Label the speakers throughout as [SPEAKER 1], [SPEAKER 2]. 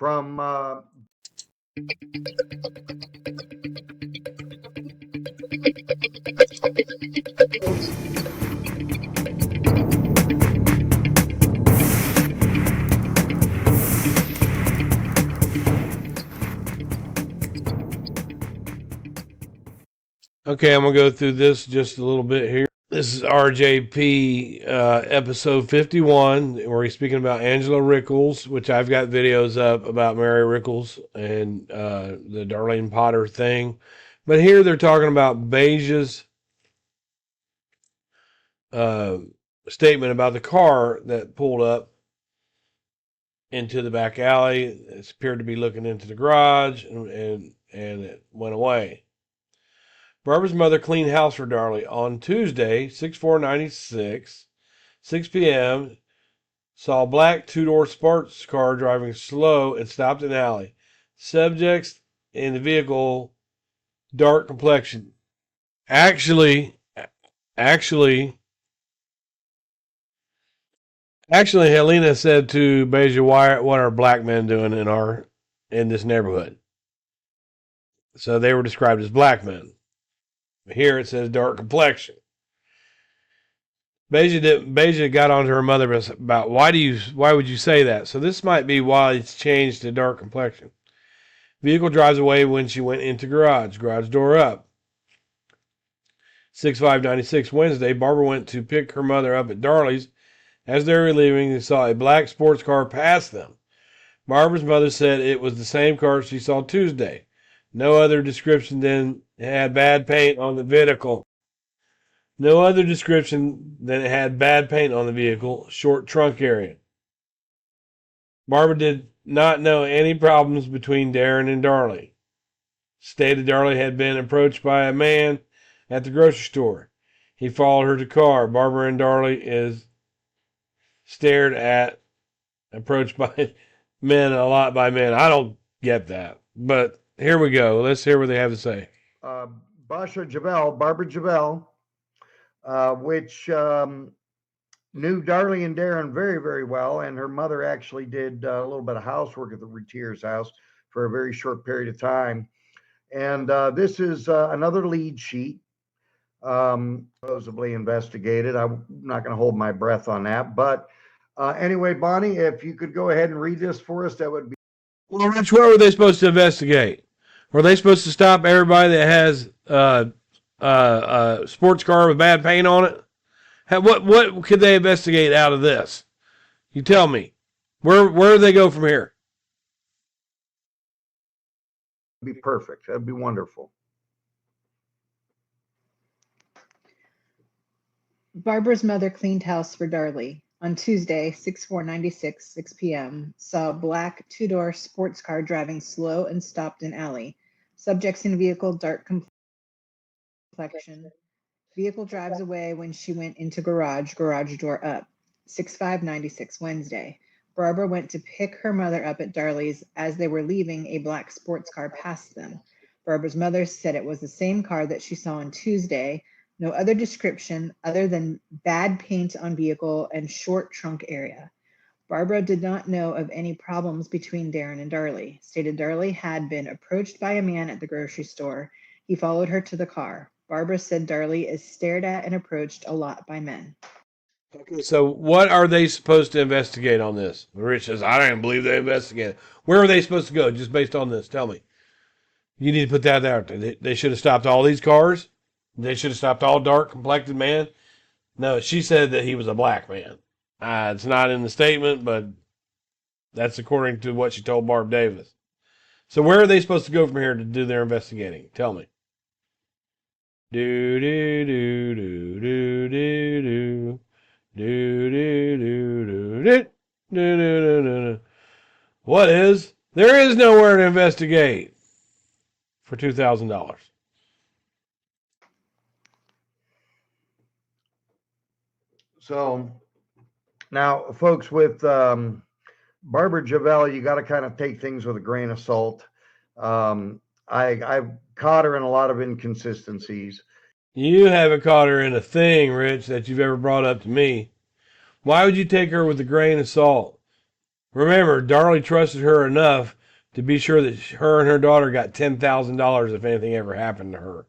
[SPEAKER 1] from
[SPEAKER 2] Okay, I'm going to go through this just a little bit here. This is RJP episode 51, where he's speaking about Angela Rickles, which I've got videos up about Mary Rickles and the Darlene Potter thing. But here they're talking about Basia's statement about the car that pulled up into the back alley. It appeared to be looking into the garage, and it went away. Barbara's mother cleaned house for Darlie on Tuesday, 6/4/96, 6 p.m. Saw a black two-door sports car driving slow and stopped in an alley. Subjects in the vehicle, dark complexion. Actually, Helena said to Basia, "What are black men doing in this neighborhood?" So they were described as black men. Here it says dark complexion. Basia got onto her mother about why would you say that? So this might be why it's changed to dark complexion. Vehicle drives away when she went into garage. Garage door up. 6/5/96 Wednesday. Barbara went to pick her mother up at Darlie's. As they were leaving, they saw a black sports car pass them. Barbara's mother said it was the same car she saw Tuesday. No other description than it had bad paint on the vehicle. No other description than it had bad paint on the vehicle, short trunk area. Barbara did not know any problems between Darren and Darlie. Stated Darlie had been approached by a man at the grocery store. He followed her to car. Barbara and Darlie is stared at, approached by men, a lot by men. I don't get that. But here we go. Let's hear what they have to say.
[SPEAKER 1] Barbara Jovell, which knew Darlie and Darren very, very well. And her mother actually did a little bit of housework at the Routier's house for a very short period of time. And this is another lead sheet, supposedly investigated. I'm not going to hold my breath on that. But anyway, Bonnie, if you could go ahead and read this for us, that would be.
[SPEAKER 2] Well, Rich, what were they supposed to investigate? Were they supposed to stop everybody that has a sports car with bad paint on it? What could they investigate out of this? You tell me. Where do they go from here?
[SPEAKER 1] Be perfect. That'd be wonderful.
[SPEAKER 3] Barbara's mother cleaned house for Darlie. On Tuesday, 6/4/96, 6 p.m., saw a black two-door sports car driving slow and stopped in alley. Subjects in vehicle, dark complexion. Vehicle drives away when she went into garage door up. 6/5/96 Wednesday. Barbara went to pick her mother up at Darlie's. As they were leaving, a black sports car passed them. Barbara's mother said it was the same car that she saw on Tuesday. No other description other than bad paint on vehicle and short trunk area. Barbara did not know of any problems between Darren and Darlie. Stated Darlie had been approached by a man at the grocery store. He followed her to the car. Barbara said Darlie is stared at and approached a lot by men.
[SPEAKER 2] Okay, so what are they supposed to investigate on this? Rich says, I don't even believe they investigated. Where are they supposed to go just based on this? Tell me. You need to put that out there. They should have stopped all these cars. They should have stopped all dark complected man. No, she said that he was a black man. It's not in the statement, but that's according to what she told Barb Davis. So where are they supposed to go from here to do their investigating? Tell me. Do do do do do do do. Do, do, do, do, do, do, do, do. What is? There is nowhere to investigate for $2,000.
[SPEAKER 1] So now, folks, with Barbara Jovell, you got to kind of take things with a grain of salt. I've caught her in a lot of inconsistencies.
[SPEAKER 2] You haven't caught her in a thing, Rich, that you've ever brought up to me. Why would you take her with a grain of salt? Remember, Darlie trusted her enough to be sure that her and her daughter got $10,000 if anything ever happened to her.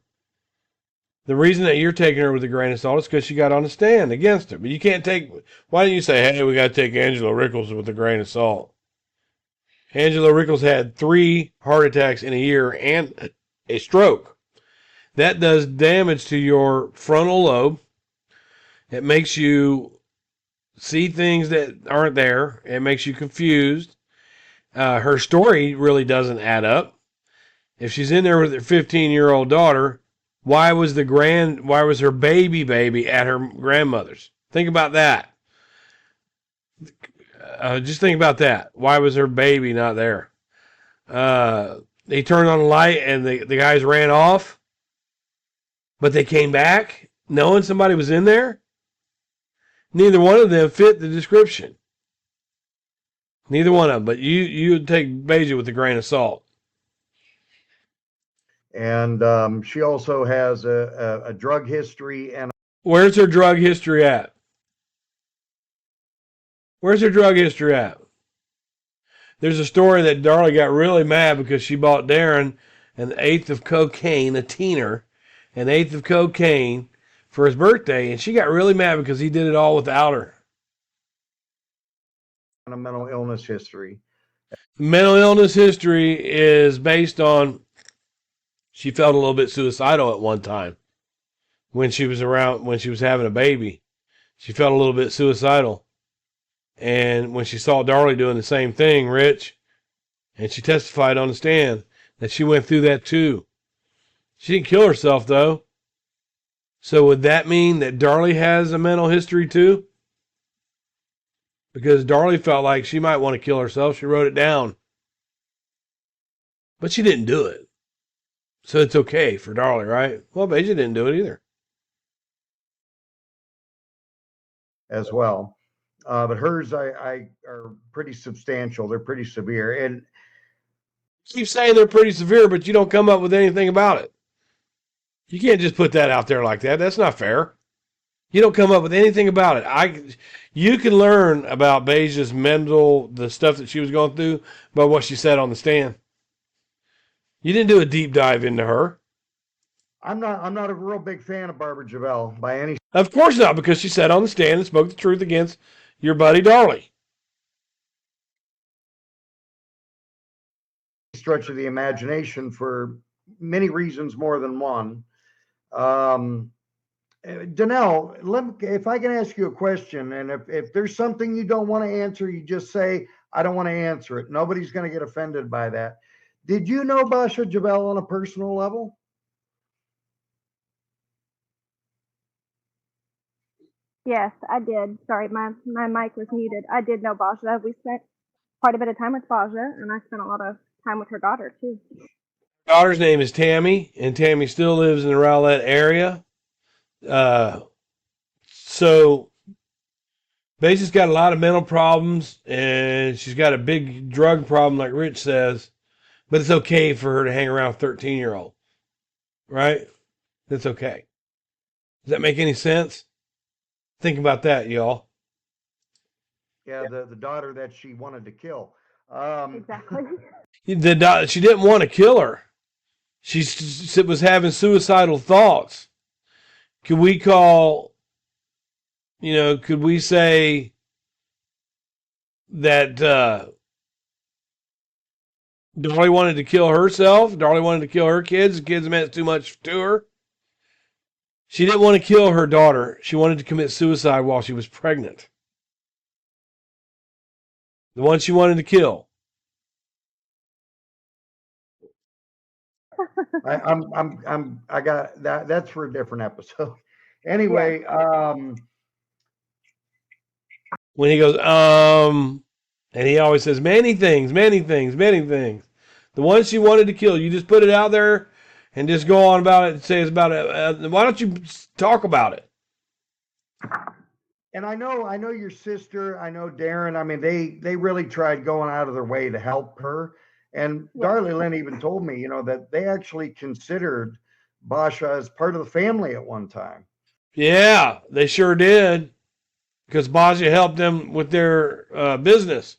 [SPEAKER 2] The reason that you're taking her with a grain of salt is because she got on the stand against it. But you can't take. Why don't you say, hey, we got to take Angela Rickles with a grain of salt? Angela Rickles had 3 heart attacks in a year and a stroke. That does damage to your frontal lobe. It makes you see things that aren't there. It makes you confused. Her story really doesn't add up. If she's in there with her 15-year-old daughter, why was her baby at her grandmother's? Think about that. Just think about that. Why was her baby not there? They turned on the light and the guys ran off, but they came back knowing somebody was in there. Neither one of them fit the description. Neither one of them. But you would take Basia with a grain of salt.
[SPEAKER 1] And she also has a drug history. And
[SPEAKER 2] where's her drug history at? Where's her drug history at? There's a story that Darlie got really mad because she bought Darren an eighth of cocaine, a teener, an eighth of cocaine for his birthday, and she got really mad because he did it all without her.
[SPEAKER 1] a mental illness history.
[SPEAKER 2] Mental illness history is based on she felt a little bit suicidal at one time when she was having a baby. She felt a little bit suicidal. And when she saw Darlie doing the same thing, Rich, and she testified on the stand that she went through that too. She didn't kill herself, though. So would that mean that Darlie has a mental history too? Because Darlie felt like she might want to kill herself. She wrote it down. But she didn't do it. So it's okay for Darlie, right? Well, Basia didn't do it either.
[SPEAKER 1] As well. But hers are pretty substantial. They're pretty severe. And
[SPEAKER 2] keep saying they're pretty severe, but you don't come up with anything about it. You can't just put that out there like that. That's not fair. You don't come up with anything about it. You can learn about Basia's the stuff that she was going through, by what she said on the stand. You didn't do a deep dive into her.
[SPEAKER 1] I'm not a real big fan of Barbara Jovell by any.
[SPEAKER 2] Of course not, because she sat on the stand and spoke the truth against your buddy Darlie.
[SPEAKER 1] Stretch of the imagination for many reasons, more than one. Danelle, if I can ask you a question, and if there's something you don't want to answer, you just say, I don't want to answer it. Nobody's going to get offended by that. Did you know Basia Jovell on a personal level?
[SPEAKER 4] Yes, I did. Sorry, my mic was muted. I did know Basia. We spent quite a bit of time with Basia, and I spent a lot of time with her daughter, too.
[SPEAKER 2] Daughter's name is Tammy, and Tammy still lives in the Rowlett area. So Basia's got a lot of mental problems, and she's got a big drug problem, like Rich says, but it's okay for her to hang around a 13-year-old, right? That's okay. Does that make any sense? Think about that, y'all.
[SPEAKER 1] Yeah, the daughter that she wanted to kill.
[SPEAKER 4] Exactly.
[SPEAKER 2] She didn't want to kill her. She was having suicidal thoughts. Could we say that Darlie wanted to kill herself? Darlie wanted to kill her kids? The kids meant too much to her? She didn't want to kill her daughter. She wanted to commit suicide while she was pregnant. The one she wanted to kill.
[SPEAKER 1] I got that. That's for a different episode. Anyway,
[SPEAKER 2] when he goes, and he always says many things, many things, many things. The one she wanted to kill, you just put it out there and just go on about it and say it's about it. Why don't you talk about it?
[SPEAKER 1] And I know your sister, I know Darren. I mean, they really tried going out of their way to help her. And Darlie Lynn even told me, that they actually considered Basia as part of the family at one time.
[SPEAKER 2] Yeah, they sure did. Because Basia helped them with their business.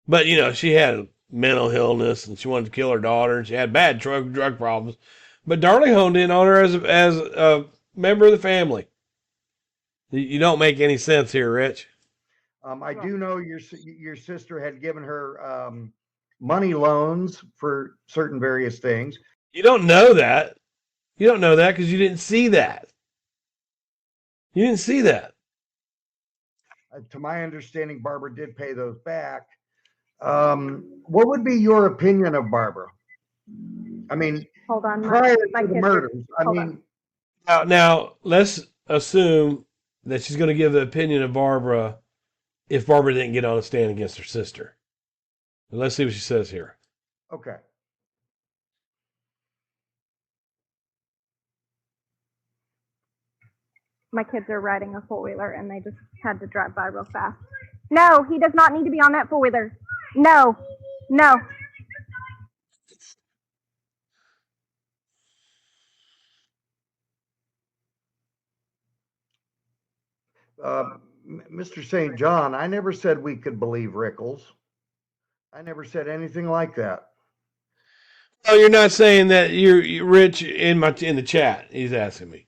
[SPEAKER 2] But she had mental illness and she wanted to kill her daughter and she had bad drug problems. But Darlie honed in on her as a member of the family. You don't make any sense here, Rich.
[SPEAKER 1] I do know your sister had given her money loans for certain various things.
[SPEAKER 2] You don't know that. You don't know that because you didn't see that. You didn't see that.
[SPEAKER 1] To my understanding, Barbara did pay those back. What would be your opinion of Barbara? I mean,
[SPEAKER 4] Hold on,
[SPEAKER 1] prior
[SPEAKER 4] my
[SPEAKER 1] to the
[SPEAKER 4] kids are.
[SPEAKER 1] murders, I
[SPEAKER 4] Hold
[SPEAKER 1] mean,
[SPEAKER 2] Now let's assume that she's going to give the opinion of Barbara if Barbara didn't get on a stand against her sister. Let's see what she says here.
[SPEAKER 1] okay.
[SPEAKER 4] My kids are riding a four-wheeler and they just had to drive by real fast. No, he does not need to be on that four-wheeler. No, no.
[SPEAKER 1] Mr. St. John, I never said we could believe Rickles. I never said anything like that.
[SPEAKER 2] Oh, you're not saying that you're Rich in the chat. He's asking me.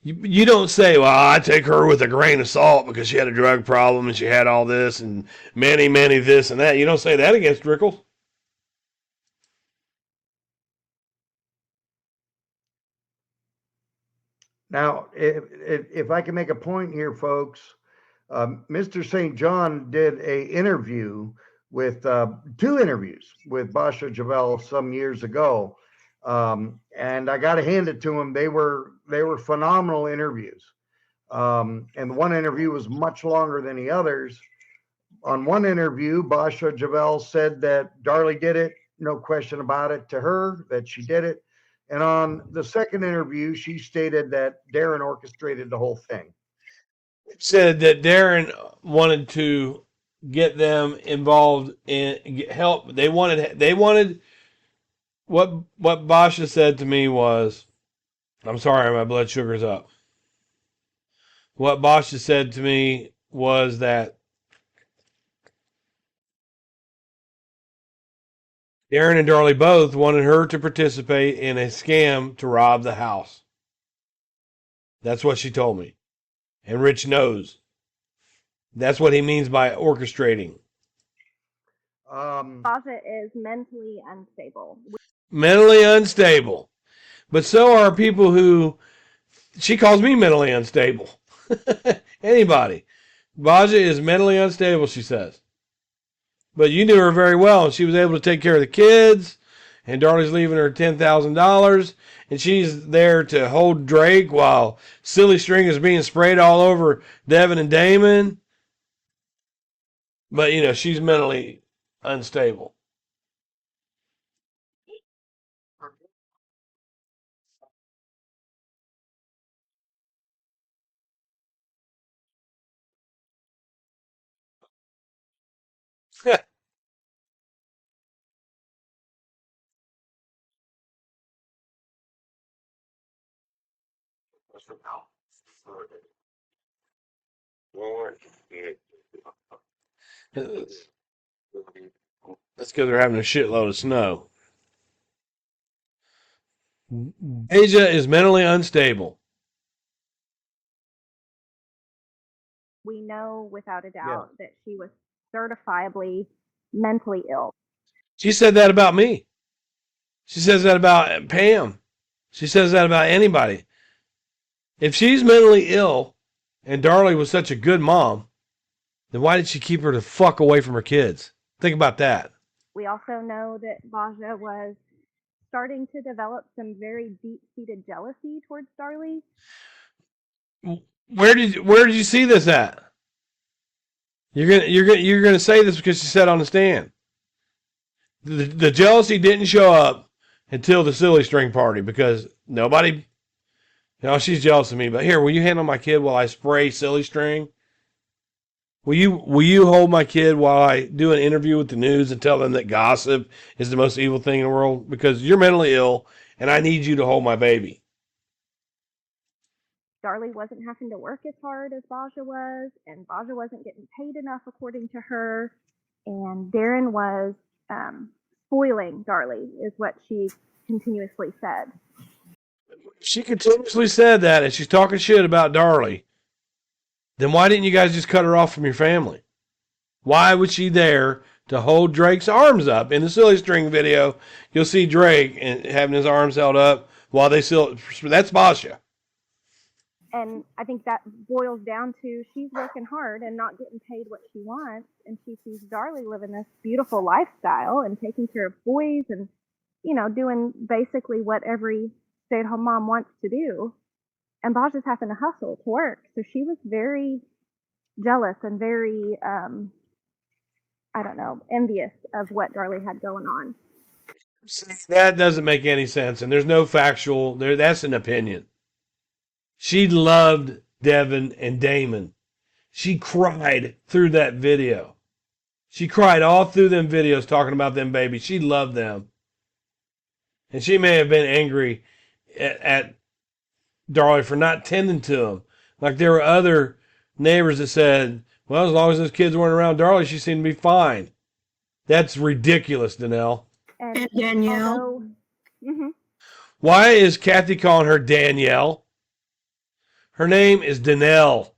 [SPEAKER 2] You don't say, well, I take her with a grain of salt because she had a drug problem and she had all this and many this and that. You don't say that against Rickles.
[SPEAKER 1] Now, if I can make a point here, folks, Mr. St. John did a interview with two interviews with Basia Jovell some years ago, and I got to hand it to him. They were phenomenal interviews, and one interview was much longer than the others. On one interview, Basia Jovell said that Darlie did it, no question about it, to her that she did it. And on the second interview, she stated that Darren orchestrated the whole thing.
[SPEAKER 2] Said that Darren wanted to get them involved in help. They wanted what Basia said to me was, I'm sorry, my blood sugar's up. What Basia said to me was that Darren and Darlie both wanted her to participate in a scam to rob the house. That's what she told me. And Rich knows. That's what he means by orchestrating.
[SPEAKER 4] Basia is mentally unstable.
[SPEAKER 2] Mentally unstable. But so are people who, she calls me mentally unstable. Anybody. Basia is mentally unstable, she says. But you knew her very well, and she was able to take care of the kids, and Darlie's leaving her $10,000, and she's there to hold Drake while silly string is being sprayed all over Devin and Damon. But, she's mentally unstable. That's because they're having a shitload of snow. Asia is mentally unstable.
[SPEAKER 4] We know without a doubt that she was certifiably mentally ill.
[SPEAKER 2] She said that about me. She says that about Pam. She says that about anybody. If she's mentally ill and Darlie was such a good mom, then why did she keep her the fuck away from her kids? Think about that.
[SPEAKER 4] We also know that Basia was starting to develop some very deep-seated jealousy towards Darlie.
[SPEAKER 2] Where did you see this at? You're gonna say this because she said on the stand. The jealousy didn't show up until the silly string party because nobody. She's jealous of me. But here, will you handle my kid while I spray silly string? Will you hold my kid while I do an interview with the news and tell them that gossip is the most evil thing in the world? Because you're mentally ill and I need you to hold my baby.
[SPEAKER 4] Darlie wasn't having to work as hard as Basia was, and Basia wasn't getting paid enough according to her. and Darren was spoiling Darlie, is what she continuously said.
[SPEAKER 2] She continuously said that, and she's talking shit about Darlie. Then why didn't you guys just cut her off from your family? Why was she there to hold Drake's arms up? In the silly string video, you'll see Drake having his arms held up while they still. That's Basia.
[SPEAKER 4] And I think that boils down to she's working hard and not getting paid what she wants, and she sees Darlie living this beautiful lifestyle and taking care of boys and, you know, doing basically what every stay-at-home mom wants to do. And Basia's having to hustle to work. So she was very jealous and very, I don't know, envious of what Darlie had going on.
[SPEAKER 2] That doesn't make any sense, and there's no factual. That's an opinion. She loved Devin and Damon. She cried through that video. She cried all through them videos talking about them babies. She loved them. And she may have been angry at Darlie for not tending to them. Like there were other neighbors that said, well, as long as those kids weren't around Darlie, she seemed to be fine. That's ridiculous, Danelle.
[SPEAKER 5] And Danielle.
[SPEAKER 2] Why is Kathy calling her Danielle? Her name is Danelle.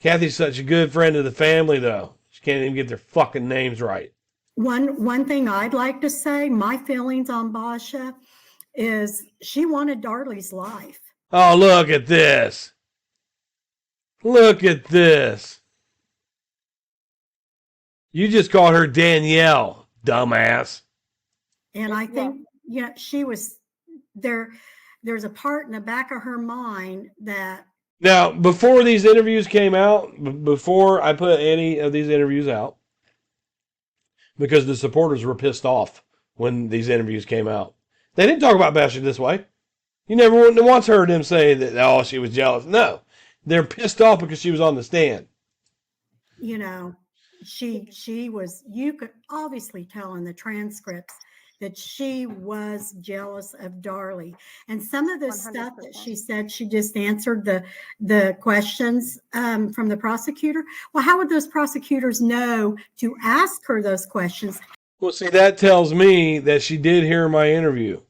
[SPEAKER 2] Kathy's such a good friend of the family, though. She can't even get their fucking names right.
[SPEAKER 5] One thing I'd like to say, my feelings on Basia is she wanted Darlie's life.
[SPEAKER 2] Oh, look at this. Look at this. You just called her Danielle, dumbass.
[SPEAKER 5] And I think, yeah, she was there. There's a part in the back of her mind that.
[SPEAKER 2] Now, before these interviews came out, before I put any of these interviews out, because the supporters were pissed off when these interviews came out. They didn't talk about Basia this way. You never once heard them say that, oh, she was jealous. No, they're pissed off because she was on the stand.
[SPEAKER 5] You know, she was, you could obviously tell in the transcripts that she was jealous of Darlie. And some of the 100%. Stuff that she said, she just answered the questions from the prosecutor. Well, how would those prosecutors know to ask her those questions?
[SPEAKER 2] Well, see, that tells me that she did hear my interview.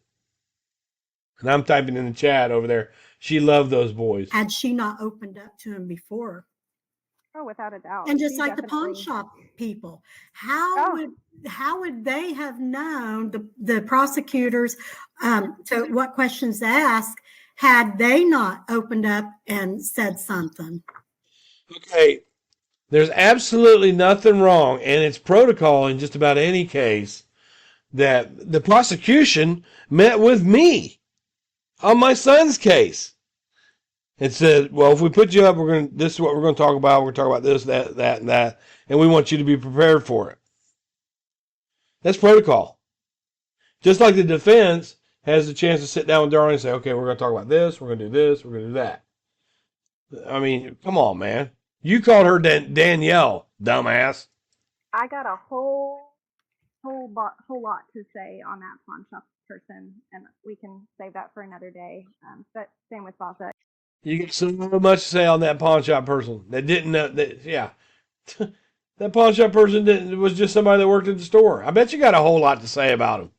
[SPEAKER 2] And I'm typing in the chat over there. She loved those boys.
[SPEAKER 5] Had she not opened up to him before?
[SPEAKER 4] Oh, without a doubt.
[SPEAKER 5] And just like the pawn shop people, how would they have known the prosecutors to what questions to ask had they not opened up and said something?
[SPEAKER 2] Okay, there's absolutely nothing wrong, and it's protocol in just about any case that the prosecution met with me on my son's case. It said, well, if we put you up, this is what we're going to talk about. We're going to talk about this, that, and that. And we want you to be prepared for it. That's protocol. Just like the defense has the chance to sit down with Darlie and say, okay, we're going to talk about this. We're going to do this. We're going to do that. I mean, come on, man. You called her Danielle, dumbass.
[SPEAKER 4] I got a whole lot to say on that pawn shop person, and we can save that for another day. But same with Basia.
[SPEAKER 2] You get so much to say on that pawn shop person that didn't know that. Yeah, that pawn shop person was just somebody that worked at the store. I bet you got a whole lot to say about them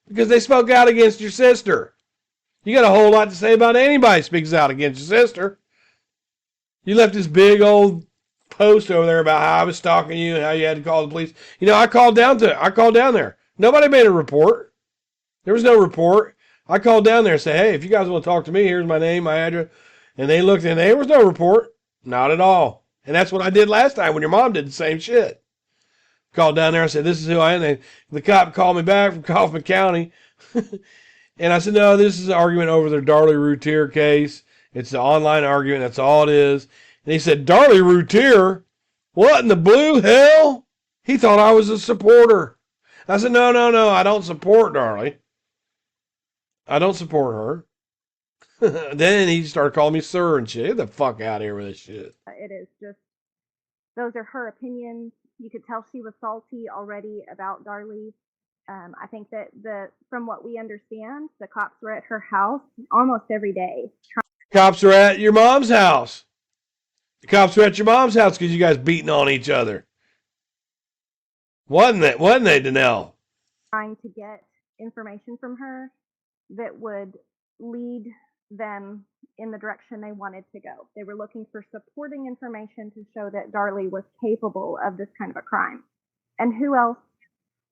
[SPEAKER 2] because they spoke out against your sister. You got a whole lot to say about anybody who speaks out against your sister. You left this big old post over there about how I was stalking you and how you had to call the police. You know, I called down there. Nobody made a report. There was no report. I called down there and said, hey, if you guys want to talk to me, here's my name, my address. And they looked and there was no report. Not at all. And that's what I did last time when your mom did the same shit. Called down there and said, this is who I am. And the cop called me back from Kaufman County. And I said, no, this is an argument over the Darlie Routier case. It's an online argument. That's all it is. And he said, Darlie Routier? What in the blue hell? He thought I was a supporter. I said, no, I don't support Darlie. I don't support her. Then he started calling me sir and shit. Get the fuck out of here with this shit.
[SPEAKER 4] It is just, those are her opinions. You could tell she was salty already about Darlie. I think that from what we understand, the cops were at her house almost every day.
[SPEAKER 2] Cops are at your mom's house. The cops are at your mom's house because you guys beating on each other. Wasn't they, Danelle?
[SPEAKER 4] Trying to get information from her that would lead them in the direction they wanted to go. They were looking for supporting information to show that Darlie was capable of this kind of a crime. And who else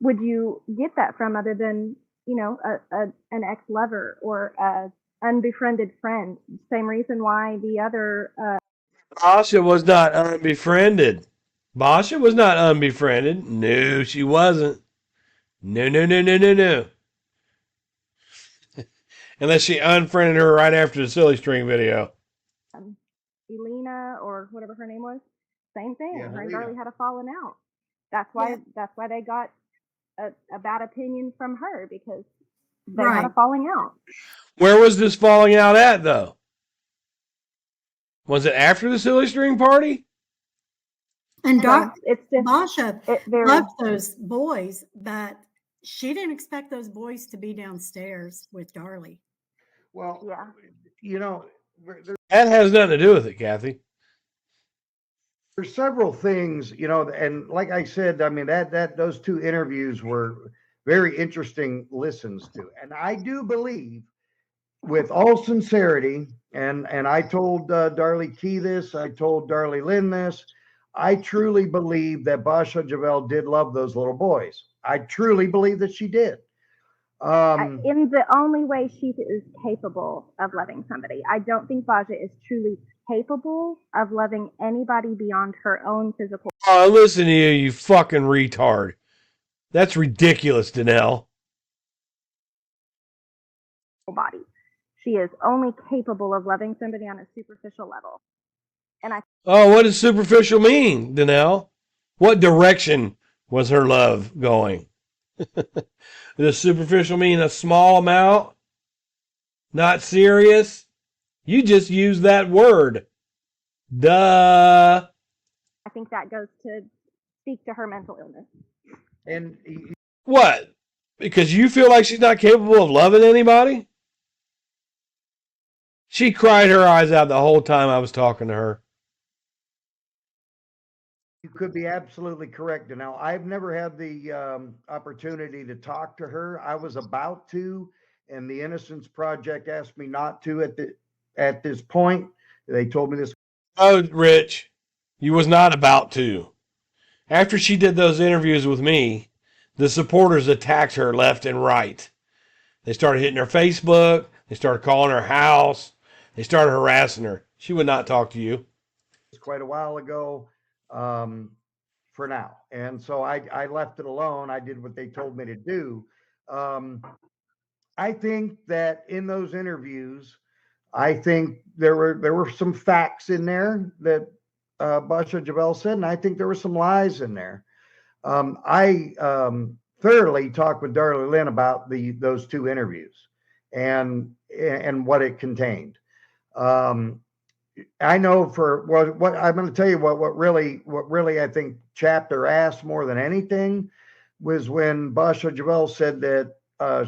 [SPEAKER 4] would you get that from other than, an ex-lover or a unbefriended friend? Same reason why the other
[SPEAKER 2] Basia was not unbefriended. Basia was not unbefriended. No, she wasn't. No, no, no, no, no, no. Unless she unfriended her right after the Silly String video.
[SPEAKER 4] Elena or whatever her name was, same thing.
[SPEAKER 1] Yeah,
[SPEAKER 4] Her and
[SPEAKER 1] Elena.
[SPEAKER 4] Darlie had a falling out. That's why they got a bad opinion from her, because they had a
[SPEAKER 5] Right.
[SPEAKER 4] falling out.
[SPEAKER 2] Where was this falling out at, though? Was it after the Silly String party?
[SPEAKER 5] And
[SPEAKER 4] It's just
[SPEAKER 5] Basha
[SPEAKER 4] very
[SPEAKER 5] loved those boys, but she didn't expect those boys to be downstairs with Darlie.
[SPEAKER 1] Well,
[SPEAKER 4] yeah.
[SPEAKER 2] That has nothing to do with it, Kathy.
[SPEAKER 1] There's several things, and like I said, I mean that those two interviews were very interesting listens to, and I do believe, with all sincerity, and I told Darlie Key this, I told Darlie Lynn this, I truly believe that Basia Jovell did love those little boys. I truly believe that she did.
[SPEAKER 4] In the only way she is capable of loving somebody. I don't think Basia is truly capable of loving anybody beyond her own physical
[SPEAKER 2] Oh, listen to you, you fucking retard. That's ridiculous, Danelle.
[SPEAKER 4] body. She is only capable of loving somebody on a superficial level.
[SPEAKER 2] Oh, what does superficial mean, Danelle? What direction was her love going? Does superficial mean a small amount? Not serious? You just used that word. Duh.
[SPEAKER 4] I think that goes to speak to her mental illness.
[SPEAKER 1] And
[SPEAKER 2] What? Because you feel like she's not capable of loving anybody? She cried her eyes out the whole time I was talking to her.
[SPEAKER 1] you could be absolutely correct. Now, I've never had the opportunity to talk to her. I was about to, and the Innocence Project asked me not to at this point. They told me this.
[SPEAKER 2] Oh, Rich, you was not about to. After she did those interviews with me, the supporters attacked her left and right. They started hitting her Facebook. They started calling her house. They started harassing her. She would not talk to you.
[SPEAKER 1] Quite a while ago, for now, and so I left it alone. I did what they told me to do. I think that in those interviews, I think there were some facts in there that Basia Jovell said, and I think there were some lies in there. I thoroughly talked with Darlie Lynn about those two interviews and what it contained. I know for what I'm going to tell you what really I think chapped her ass more than anything was when Basia Jovell said that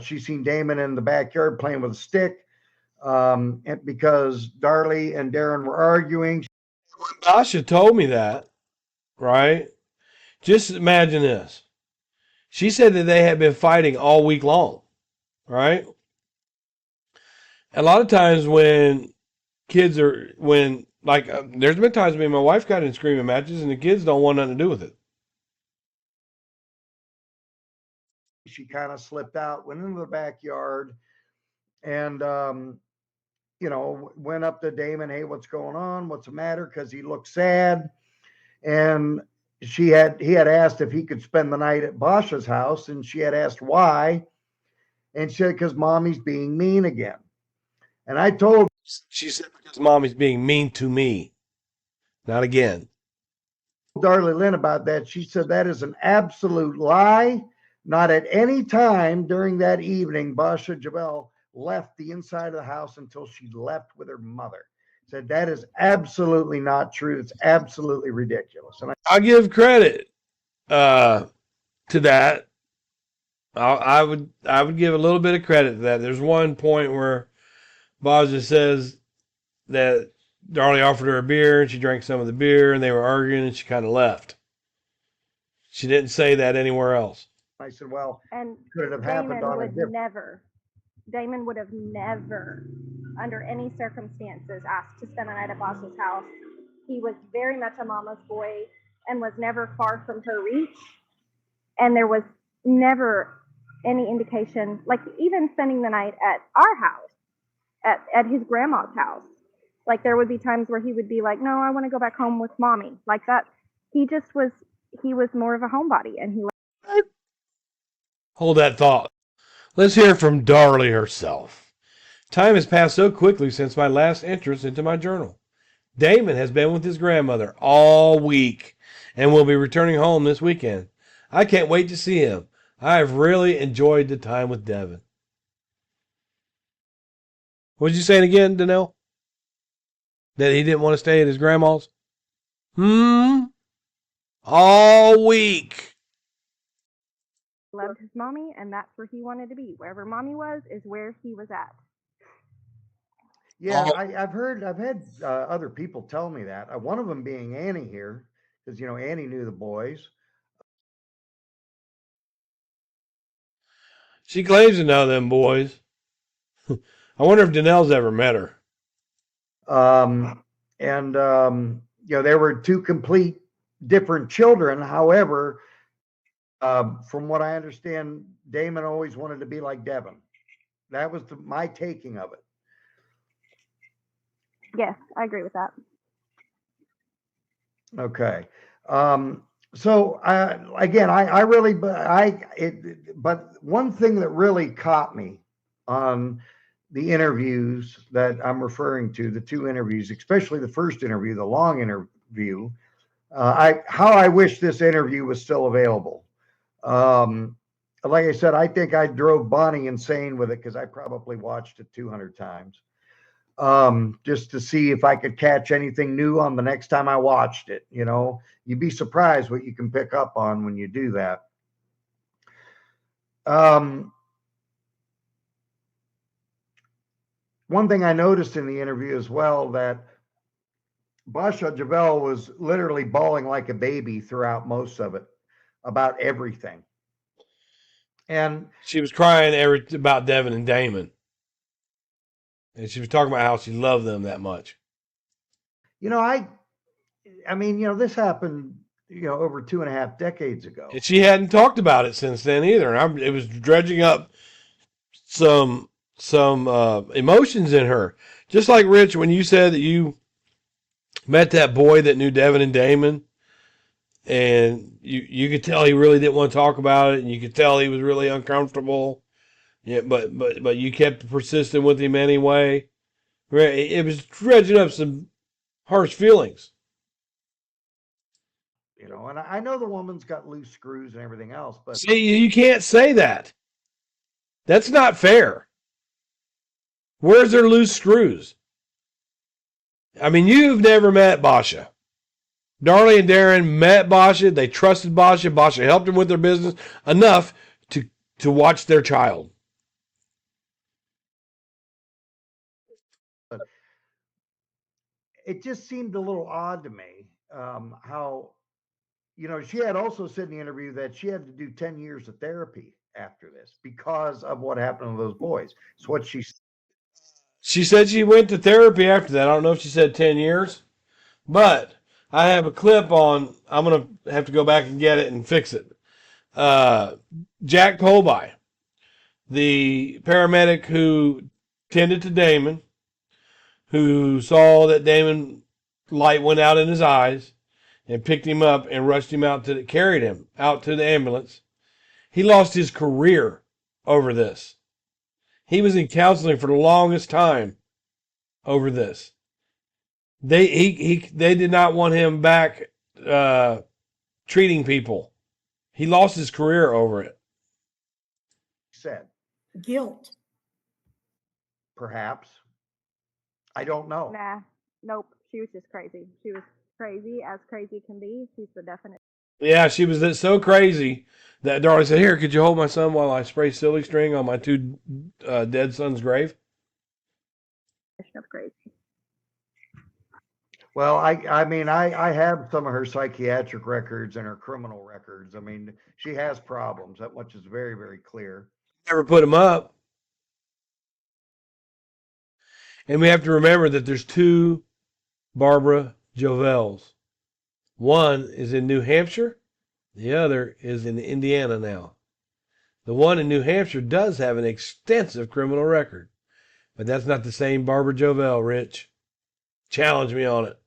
[SPEAKER 1] she seen Damon in the backyard playing with a stick, and because Darlie and Darren were arguing.
[SPEAKER 2] Basia told me that, right? Just imagine this. She said that they had been fighting all week long, right? A lot of times when kids are, there's been times me and my wife got in screaming matches and the kids don't want nothing to do with it.
[SPEAKER 1] She kind of slipped out, went into the backyard, and went up to Damon. Hey, what's going on? What's the matter? Because he looked sad, and he had asked if he could spend the night at Basia's house, and she had asked why, and she said because mommy's being mean again. And I told,
[SPEAKER 2] she said because mommy's being mean to me, not again.
[SPEAKER 1] Darlie Lynn about that. She said that is an absolute lie. Not at any time during that evening, Basia Jovell left the inside of the house until she left with her mother. Said that is absolutely not true. It's absolutely ridiculous. And
[SPEAKER 2] I'll give credit to that. I would give a little bit of credit to that. There's one point where Basia says that Darlie offered her a beer and she drank some of the beer and they were arguing and she kind of left. She didn't say that anywhere else.
[SPEAKER 1] I said, well,
[SPEAKER 4] And
[SPEAKER 1] could it have happened
[SPEAKER 4] Damon
[SPEAKER 1] on a
[SPEAKER 4] would
[SPEAKER 1] different?
[SPEAKER 4] Damon would have never, under any circumstances, asked to spend the night at Basia's house. He was very much a mama's boy and was never far from her reach. And there was never any indication, like even spending the night at our house, at his grandma's house. Like there would be times where he would be like, no, I want to go back home with mommy. Like that. He was more of a homebody, and he.
[SPEAKER 2] Hold that thought. Let's hear from Darlie herself. Time has passed so quickly since my last entrance into my journal. Damon has been with his grandmother all week and will be returning home this weekend. I can't wait to see him. I have really enjoyed the time with Devin. What was you saying again, Danelle? That he didn't want to stay at his grandma's? All week.
[SPEAKER 4] Loved his mommy, and that's where he wanted to be. Wherever mommy was is where he was at.
[SPEAKER 1] Yeah, I've had other people tell me that. One of them being Annie here, because Annie knew the boys.
[SPEAKER 2] She claims to know them boys. I wonder if Danelle's ever met her.
[SPEAKER 1] They were two complete different children. However, from what I understand, Damon always wanted to be like Devin. That was my taking of it.
[SPEAKER 4] Yes, I agree with that.
[SPEAKER 1] Okay. So but one thing that really caught me on the interviews that I'm referring to, the two interviews, especially the first interview, the long interview, how I wish this interview was still available. Like I said, I think I drove Bonnie insane with it because I probably watched it 200 times. Just to see if I could catch anything new on the next time I watched it. You'd be surprised what you can pick up on when you do that. One thing I noticed in the interview as well, that Basia Jovell was literally bawling like a baby throughout most of it about everything. And
[SPEAKER 2] she was crying about Devin and Damon. And she was talking about how she loved them that much.
[SPEAKER 1] This happened, over 2.5 decades ago.
[SPEAKER 2] And she hadn't talked about it since then either. And it was dredging up some emotions in her. Just like Rich, when you said that you met that boy that knew Devin and Damon, and you could tell he really didn't want to talk about it, and you could tell he was really uncomfortable. Yeah, but you kept persisting with him anyway. It was dredging up some harsh feelings.
[SPEAKER 1] And I know the woman's got loose screws and everything else, but
[SPEAKER 2] see, you can't say that. That's not fair. Where's their loose screws? I mean, you've never met Basia. Darlie and Darren met Basia. They trusted Basia. Basia helped them with their business enough to watch their child.
[SPEAKER 1] It just seemed a little odd to me how, she had also said in the interview that she had to do 10 years of therapy after this because of what happened to those boys. It's what she said.
[SPEAKER 2] She said she went to therapy after that. I don't know if she said 10 years, but I have a clip on. I'm going to have to go back and get it and fix it. Jack Colby, the paramedic who tended to Damon, who saw that Damon light went out in his eyes and picked him up and rushed him carried him out to the ambulance. He lost his career over this. He was in counseling for the longest time over this. They did not want him back treating people. He lost his career over it.
[SPEAKER 1] Said
[SPEAKER 5] guilt.
[SPEAKER 1] Perhaps. I don't know.
[SPEAKER 4] Nah, nope. She was just crazy. She was crazy as crazy can be. She's the definite.
[SPEAKER 2] Yeah, she was so crazy that Darlie said, "Here, could you hold my son while I spray silly string on my two dead son's grave?"
[SPEAKER 4] Of crazy.
[SPEAKER 1] Well, I have some of her psychiatric records and her criminal records. I mean, she has problems. That much is very, very clear.
[SPEAKER 2] Never put them up. And we have to remember that there's two Barbara Jovells. One is in New Hampshire. The other is in Indiana now. The one in New Hampshire does have an extensive criminal record. But that's not the same Barbara Jovell, Rich. Challenge me on it.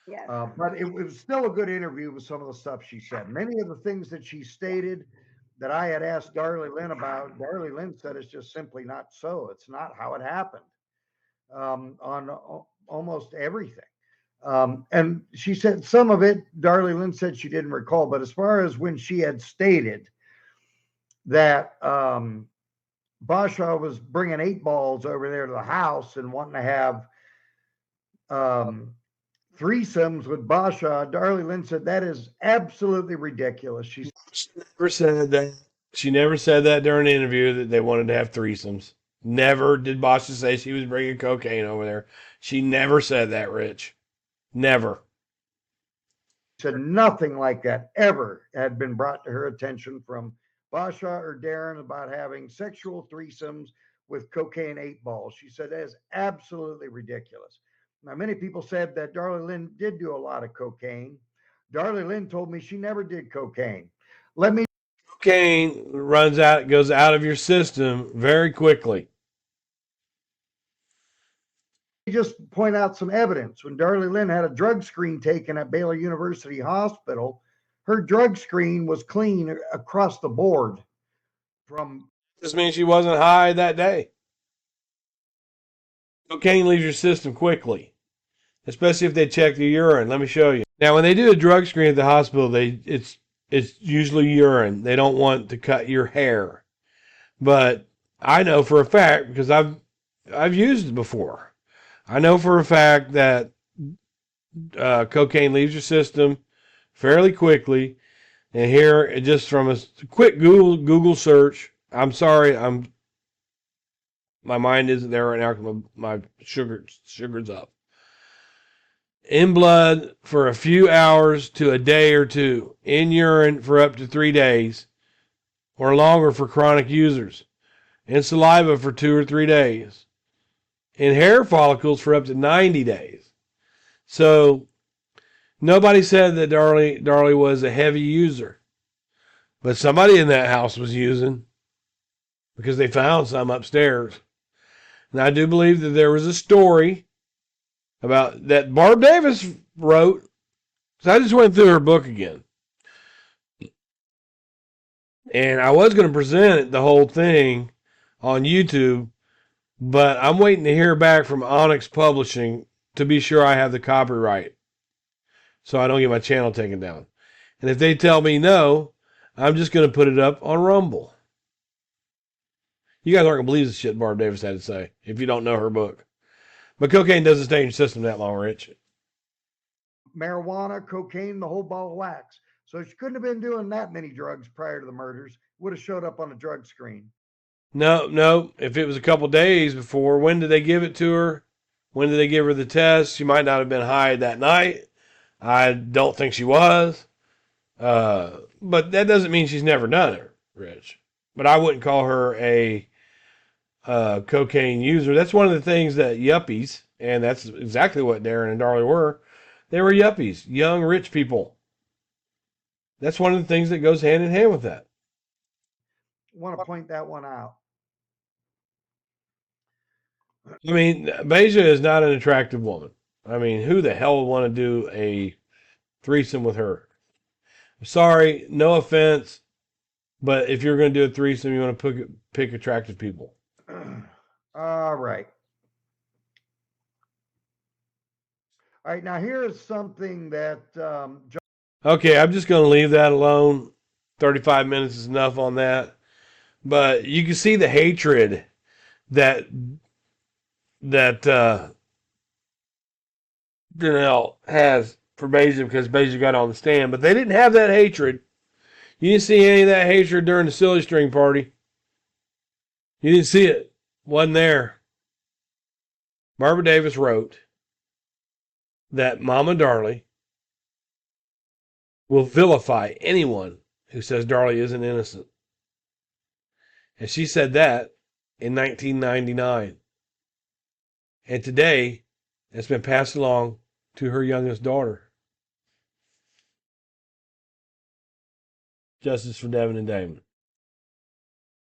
[SPEAKER 4] Yes.
[SPEAKER 1] But it was still a good interview with some of the stuff she said. Many of the things that she stated that I had asked Darlie Lynn about, Darlie Lynn said it's just simply not so. It's not how it happened on almost everything. And she said some of it, Darlie Lynn said she didn't recall, but as far as when she had stated that Basia was bringing 8 balls over there to the house and wanting to have threesomes with Basia, Darlie Lynn said that is absolutely ridiculous. She
[SPEAKER 2] never said that. She never said that during an interview that they wanted to have threesomes. Never did Basia say she was bringing cocaine over there. She never said that, Rich. Never.
[SPEAKER 1] said nothing like that ever had been brought to her attention from Basia or Darren about having sexual threesomes with cocaine 8 balls. She said that is absolutely ridiculous. Now, many people said that Darlie Lynn did do a lot of cocaine. Darlie Lynn told me she never did cocaine. Let me
[SPEAKER 2] Cocaine goes out of your system very quickly.
[SPEAKER 1] just point out some evidence. When Darlie Lynn had a drug screen taken at Baylor University Hospital, her drug screen was clean across the board.
[SPEAKER 2] This means she wasn't high that day. Cocaine leaves your system quickly, especially if they check the urine. Let me show you. Now, when they do a drug screen at the hospital, it's usually urine. They don't want to cut your hair. But I know for a fact, because I've used it before. I know for a fact that cocaine leaves your system fairly quickly. And here, just from a quick Google search, I'm sorry, my mind isn't there right now because my sugar's up. In blood for a few hours to a day or two. In urine for up to 3 days or longer for chronic users. In saliva for 2 or 3 days. In hair follicles for up to 90 days. So nobody said that Darlie was a heavy user. But somebody in that house was using, because they found some upstairs. And I do believe that there was a story about that Barb Davis wrote. So I just went through her book again. And I was going to present the whole thing on YouTube, but I'm waiting to hear back from Onyx Publishing to be sure I have the copyright so I don't get my channel taken down. And if they tell me no, I'm just going to put it up on Rumble. You guys aren't going to believe the shit Barb Davis had to say if you don't know her book. But cocaine doesn't stay in your system that long, Rich.
[SPEAKER 1] Marijuana, cocaine, the whole ball of wax. So she couldn't have been doing that many drugs prior to the murders. Would have showed up on a drug screen.
[SPEAKER 2] No. If it was a couple days before, when did they give it to her? When did they give her the test? She might not have been high that night. I don't think she was. But that doesn't mean she's never done it, Rich. But I wouldn't call her a cocaine user. That's one of the things that yuppies, and that's exactly what Darren and Darlie were. They were yuppies, young, rich people. That's one of the things that goes hand in hand with that.
[SPEAKER 1] I want to point that one out.
[SPEAKER 2] I mean, Basia is not an attractive woman. I mean, who the hell would want to do a threesome with her? I'm sorry, no offense, but if you're going to do a threesome, you want to pick attractive people.
[SPEAKER 1] All right. All right, now here is something that
[SPEAKER 2] Okay, I'm just going to leave that alone. 35 minutes is enough on that. But you can see the hatred that Danelle has for Basia because Basia got on the stand. But they didn't have that hatred. You didn't see any of that hatred during the silly string party. You didn't see it. Wasn't there. Barbara Davis wrote that Mama Darlie will vilify anyone who says Darlie isn't innocent. And she said that in 1999. And today, it's been passed along to her youngest daughter. Justice for Devin and Damon.